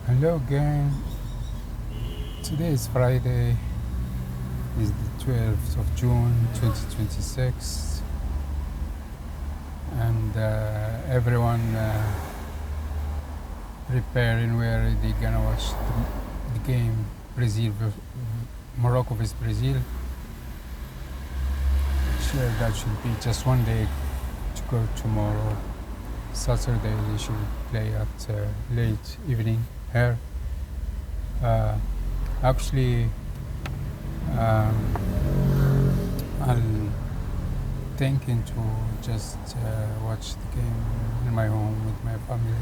Hello again. Today is Friday, is the 12th of June 2026, and everyone preparing where they gonna watch the game Morocco vs Brazil. Sure, that should be just one day to go tomorrow. Saturday they should play at late evening here. Actually, I'm thinking to just watch the game in my home with my family.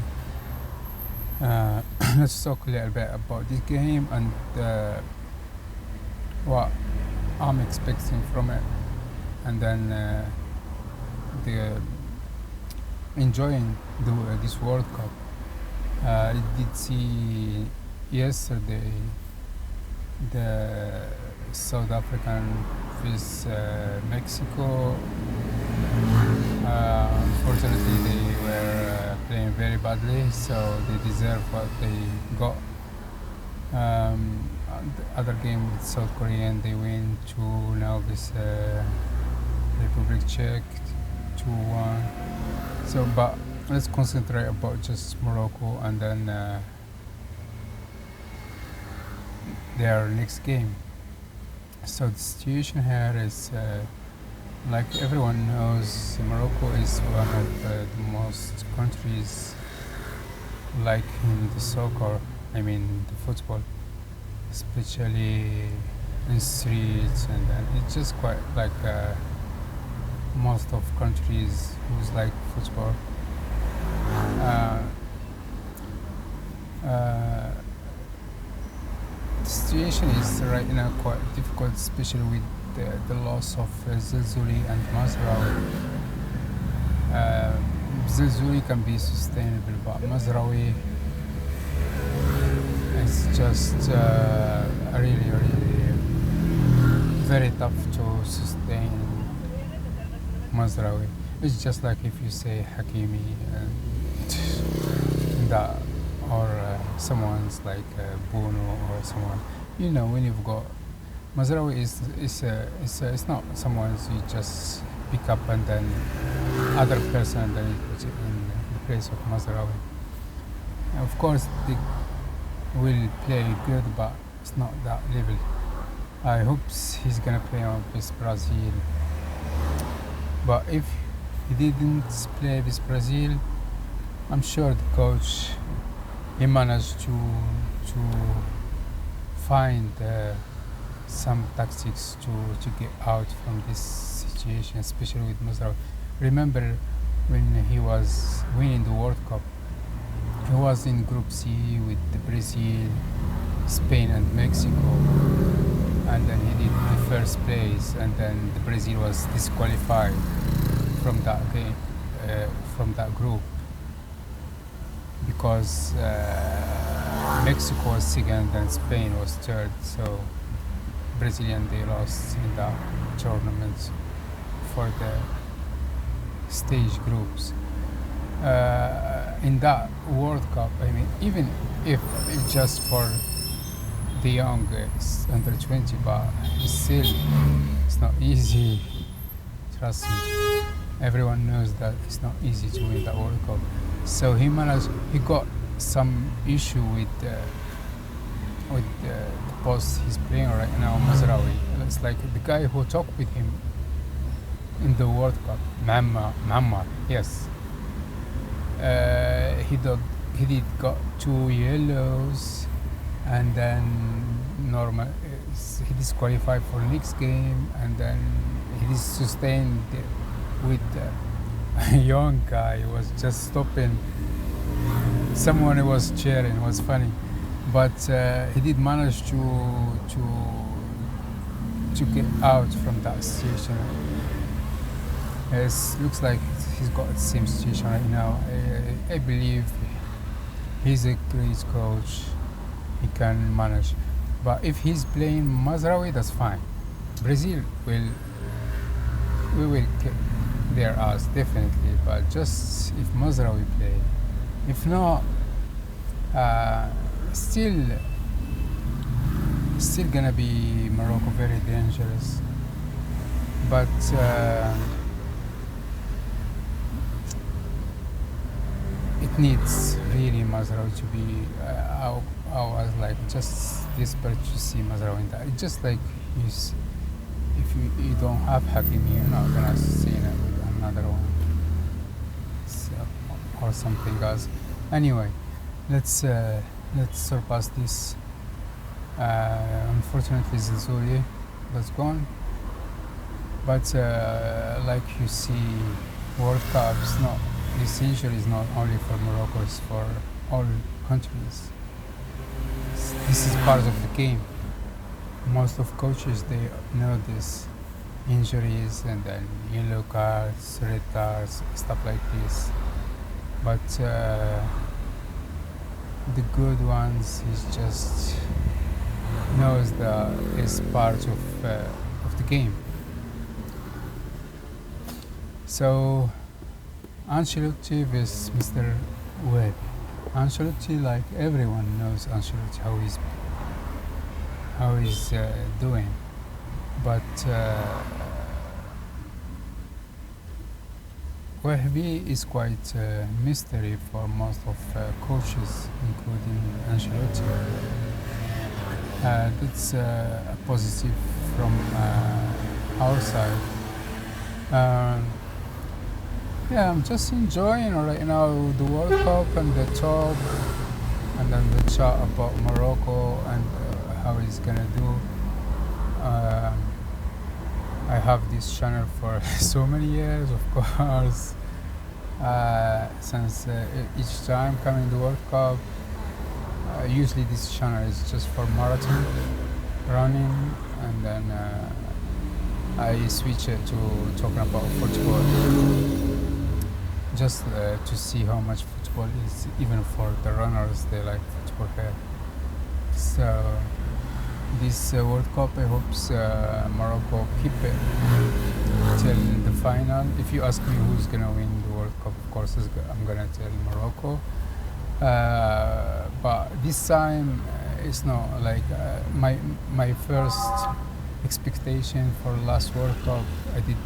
Let's talk a little bit about this game and what I'm expecting from it, and then the enjoying this World Cup. I did see yesterday the South African vs Mexico. Unfortunately, they were playing very badly, so they deserve what they got. The other game with South Korea, and they win 2 now this Republic Czech 2-1. So, but let's concentrate about just Morocco and then their next game. So the situation here is, like everyone knows, Morocco is one of the most countries like in the soccer, I mean the football, especially in streets, and then it's just quite like most of countries who's like football. The situation is right now quite difficult, especially with the loss of Zalouli and Mazraoui. Zalouli can be sustainable, but Mazraoui is just really, really very tough to sustain. Mazraoui. It's just like if you say Hakimi and that, or someone's like Bono or someone. You know, when you've got Mazraoui it's not someone you just pick up and then other person and then you put it in the place of Mazraoui. Of course, they will play good, but it's not that level. I hope he's gonna play on with Brazil. But if he didn't play with Brazil, I'm sure the coach he managed to find some tactics to get out from this situation, especially with Mazraoui. Remember when he was winning the World Cup, he was in Group C with the Brazil, Spain, and Mexico, and then he did the first place, and then the Brazil was disqualified from that game, from that group, because Mexico was second and Spain was third. So Brazilian they lost in that tournament for the stage groups. In that World Cup, I mean, even if it's just for the young under 20, but still it's not easy. Trust me, everyone knows that it's not easy to win that World Cup. So he got some issue with the post he's playing right now, Mazraoui. It's like the guy who talked with him in the World Cup, Mammar, yes. He did got 2 yellows, and then he disqualified for next game, and then he is sustained with a young guy who was just stopping. Someone who was cheering, it was funny, but he did manage to get out from that situation. It looks like he's got the same situation right now. I believe he's a great coach. He can manage. But if he's playing Mazraoui, that's fine. Brazil we will kick their ass definitely. But just if Mazraoui play, if not, still gonna be Morocco very dangerous, but it needs really Mazraoui to be. I was like just desperate to see Mazraoui in that. It's just like if you don't have Hakimi, you're not gonna see it with another one, so, or something else. Anyway, let's surpass this. Unfortunately, Zalouli was gone, but like you see, World Cups, no, this injury is not only for Morocco; it's for all countries. This is part of the game. Most of coaches, they know this injuries and then yellow cards, red cards, stuff like this. But the good ones is just knows that is part of the game. So Ancelotti with Mr. Webb. Ancelotti, like everyone knows Ancelotti how he's doing, but Wahbi is quite a mystery for most of coaches, including Ancelotti. That's a positive from our side. Yeah, I'm just enjoying right now the World Cup and the talk, and then the chat about Morocco and how he's gonna do. I have this channel for so many years, of course, since each time coming the World Cup. Usually this channel is just for marathon running, and then I switch it to talking about football, just to see how much football is, even for the runners, they like football here. So this World Cup, I hope Morocco keep it till the final. If you ask me who's gonna win the World Cup, of course I'm gonna tell Morocco. But this time it's not like my first expectation for last World Cup. I did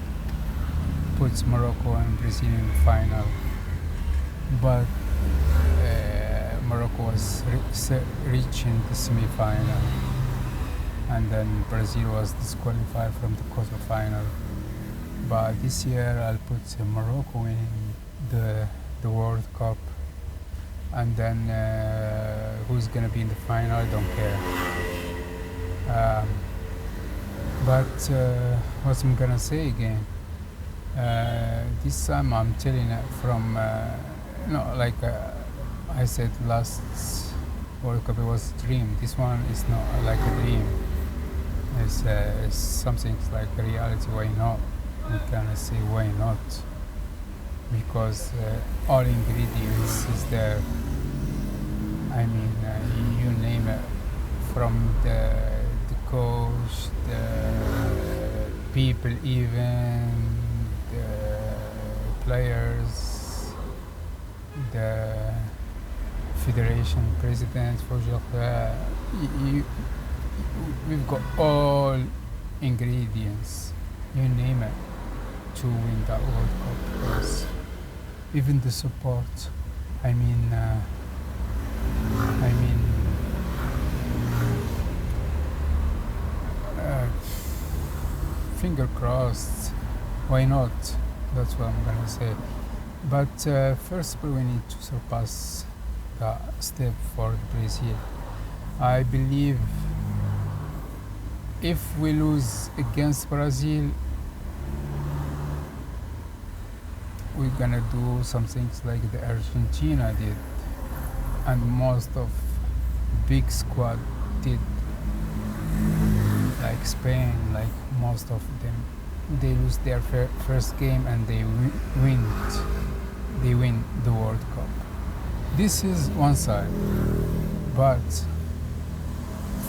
put Morocco and Brazil in the final, but Morocco was reaching the semi-final, and then Brazil was disqualified from the quarter-final. But this year I'll put Morocco winning the World Cup, and then who's gonna be in the final, I don't care. But what I'm gonna say again, this time I'm telling it from like I said last World Cup, it was a dream. This one is not like a dream. It's something like a reality. Why not? We can say why not, because all ingredients is there. I mean, you name it, from the coach, the people, even the players, the federation president, for example. We've got all ingredients, you name it, to win that World Cup. Because even the support, I mean, finger crossed, why not? That's what I'm gonna say. But first of all, we need to surpass that step for Brazil. I believe if we lose against Brazil, we're gonna do some things like the Argentina did, and most of big squad did, like Spain, like most of them. They lose their first game and they win the World Cup. This is one side, but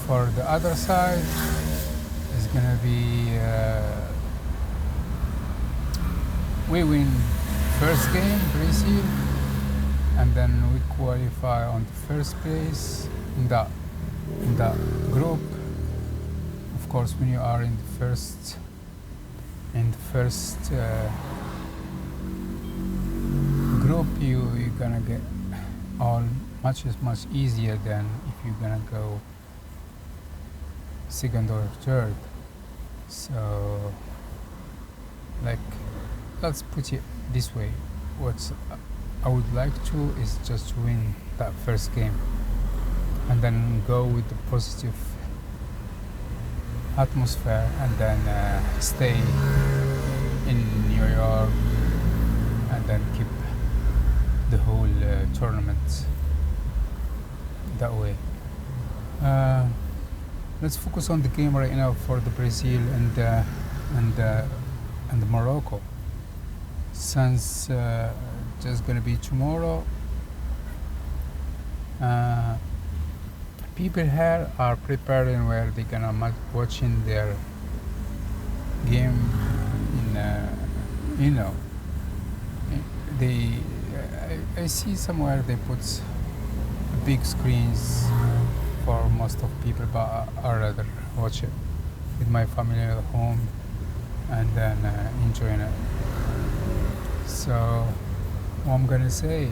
for the other side, it's gonna be we win first game Brazil, and then we qualify on the first place in that group. Of course, when you are in the first group, you're gonna get all much easier than if you're gonna go second or third. So, like, let's put it this way: what I would like to is just to win that first game, and then go with the positive atmosphere, and then stay in New York, and then keep the whole tournament that way. Let's focus on the game right now for the Brazil and Morocco. Since just gonna be tomorrow, people here are preparing where they're gonna watching their game in they I see somewhere they put big screens for most of people, but I rather watch it with my family at home and then enjoying it. So what I'm gonna say,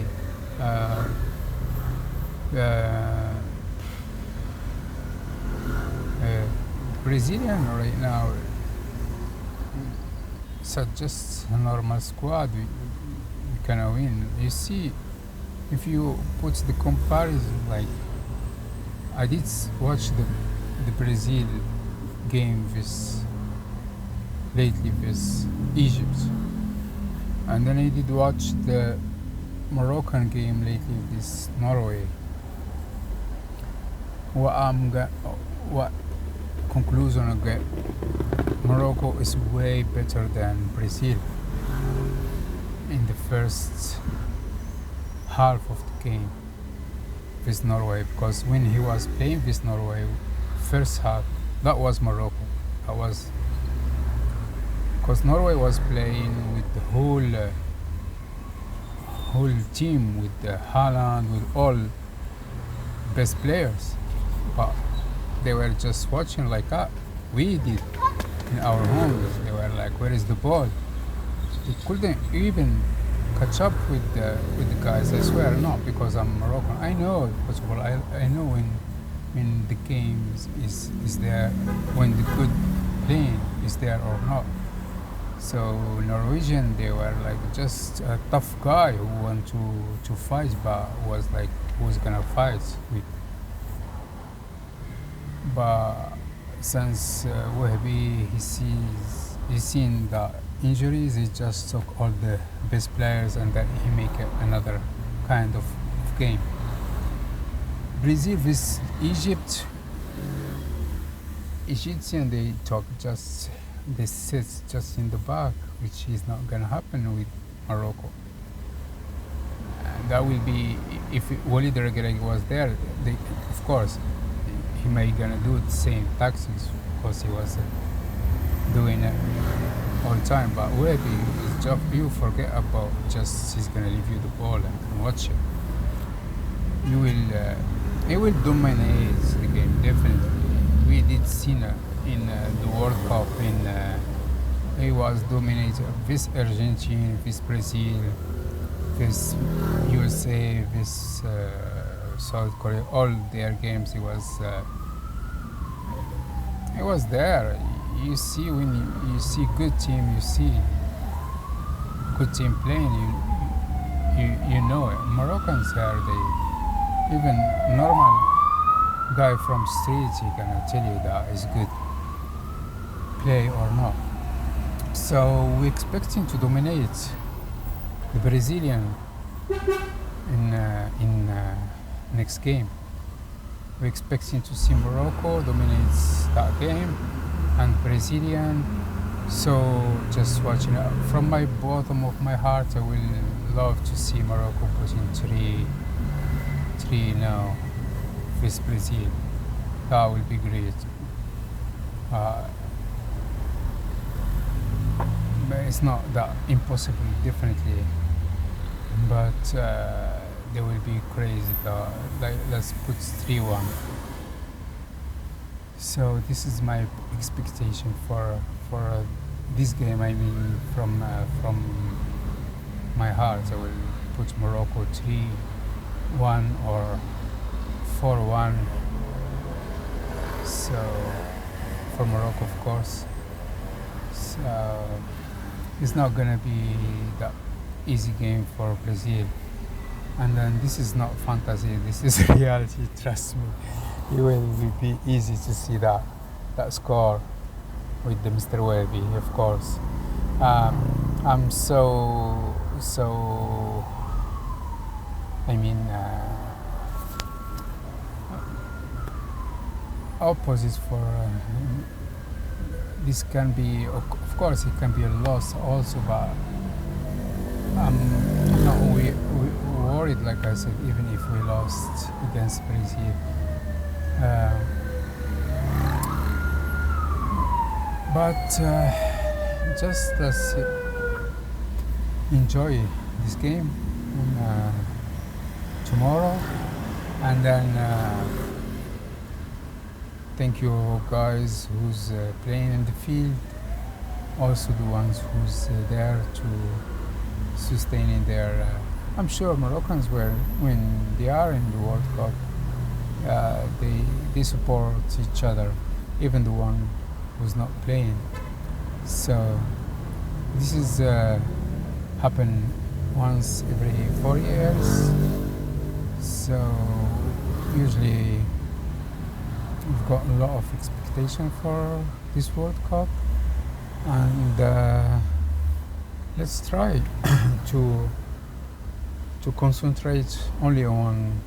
Brazilian right now, it's just a normal squad. We gonna win. You see, if you put the comparison, like I did watch the Brazil game lately with Egypt, and then I did watch the Moroccan game lately with Norway. What conclusion I get? Morocco is way better than Brazil in the first half of the game with Norway, because when he was playing with Norway first half, that was Morocco. That was because Norway was playing with the whole team, with the Haaland, with all best players, but they were just watching like we did in our homes. They were like, where is the ball? They couldn't even catch up with the guys. I swear, not because I'm Moroccan. I know football. I know when the game is there, when the good playing is there or not. So Norwegian, they were like just a tough guy who want to fight, but was like, who's gonna fight with? But since Wahbi, he's seen the injuries, he just took all the best players and then he make another kind of game. Brazil with Egyptian, they sit just in the back, which is not gonna happen with Morocco. And that will be, if Walid Regragui was there, of course he may gonna do the same tactics because he was doing it all the time. But Wahbi, his job, you forget about just he's gonna leave you the ball and watch it. He will dominate the game, definitely. We did see in the World Cup, he was dominating with Argentina, with Brazil, with USA, with South Korea, all their games. He was there. You see, when you see good team, you see good team playing, you know it. Moroccans are even normal guy from streets, he cannot tell you that is good play or not. So we're expecting to dominate the Brazilian in next game. We're expecting to see Morocco dominates that game and Brazilian. So just watching it from my bottom of my heart, I will love to see Morocco putting 3 now with Brazil. That will be great. But it's not that impossible, definitely. But they will be crazy. Like, let's put 3-1. So this is my expectation for this game. I mean, from my heart, I will put Morocco 3-1 or 4-1. So for Morocco, of course. So it's not gonna be that easy game for Brazil. And then this is not fantasy. This is reality. Trust me. It will be easy to see that score with the Mr. Webby, of course. I'm so I mean opposite for this can be, of course it can be a loss also, but I'm not worried, like I said, even if we lost against Brazil. But just let's enjoy this game tomorrow, and then thank you guys who's playing in the field, also the ones who's there to sustaining their I'm sure Moroccans when they are in the World Cup, they support each other, even the one who's not playing. So this is happen once every 4 years. So usually we've got a lot of expectation for this World Cup, and let's try to concentrate only on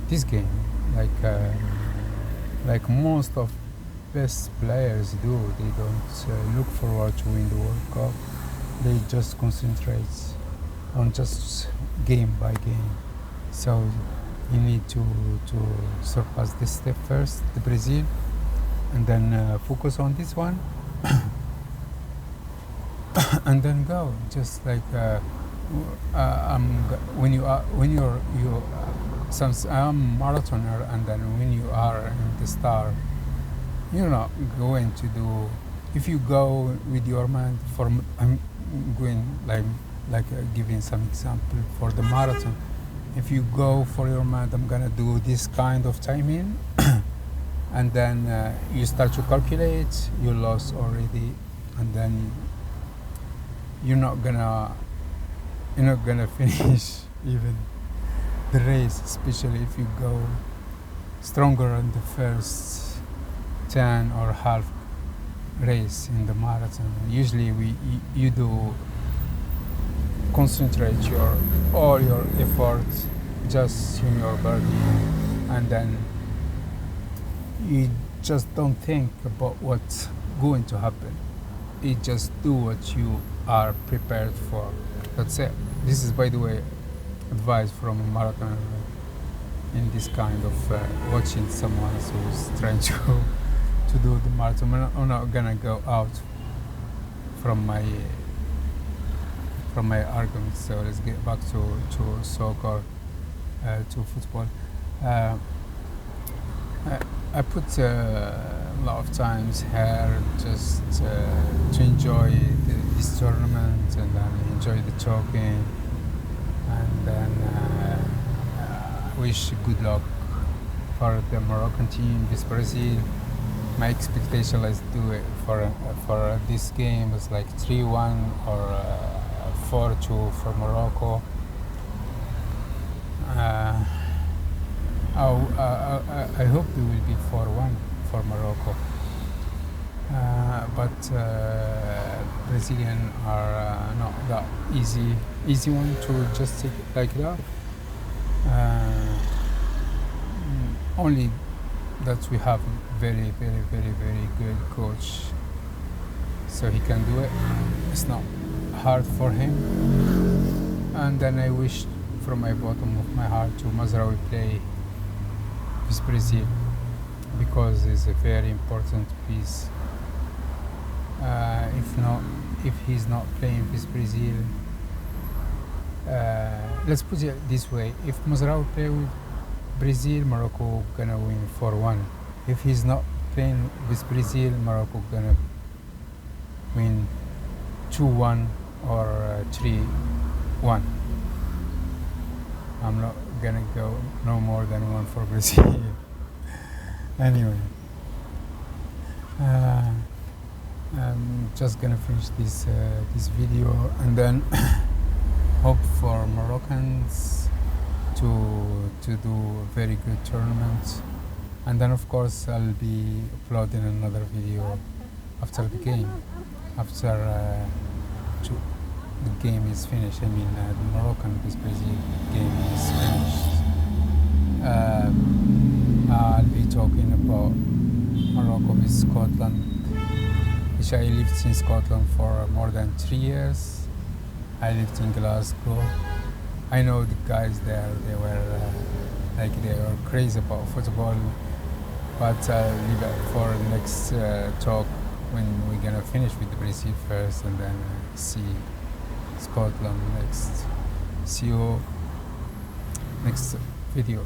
this game, like most of best players do. They don't look forward to win the World Cup. They just concentrate on just game by game. So you need to surpass this step first, the Brazil, and then focus on this one, and then go. Just like when you're I'm marathoner, and then when you are in the start, you're not going to do. If you go with your mind I'm going like giving some example for the marathon. If you go for your mind, I'm gonna do this kind of timing, and then you start to calculate, you lost already, and then you're not gonna finish even the race, especially if you go stronger in the first 10 or half race in the marathon. Usually you do concentrate all your effort just in your body, and then you just don't think about what's going to happen. You just do what you are prepared for. That's it. This is, by the way, advice from a marathoner in this kind of watching someone who's trying to do the marathon. I'm not gonna go out from my argument. So let's get back to soccer, to football. I put a lot of times here just to enjoy this tournament, and then enjoy the talking, and then wish good luck for the Moroccan team, this Brazil. My expectation, let's do it for this game, is like 3-1 or 4-2 for Morocco. I hope it will be 4-1 for Morocco. But Brazilian are not that easy one to just take like that. Only that we have very good coach, so he can do it. It's not hard for him. And then I wish from my bottom of my heart to Mazraoui play with Brazil, because it's a very important piece. If he's not playing with Brazil, let's put it this way: if Mazraoui play with Brazil, Morocco gonna win 4-1. If he's not playing with Brazil, Morocco gonna win 2-1 or 3-1. I'm not gonna go no more than one for Brazil. Anyway, I'm just gonna finish this video and then hope for Moroccans to do a very good tournament, and then of course I'll be uploading another video after the game, after the game is finished. I mean, the Moroccan vs Brazil game is finished. I'll be talking about Morocco vs Scotland, which I lived in Scotland for more than 3 years. I lived in Glasgow. I know the guys there, they were crazy about football, but I'll leave it for the next talk when we're gonna finish with the Brazil first and then see Scotland next. See you next video.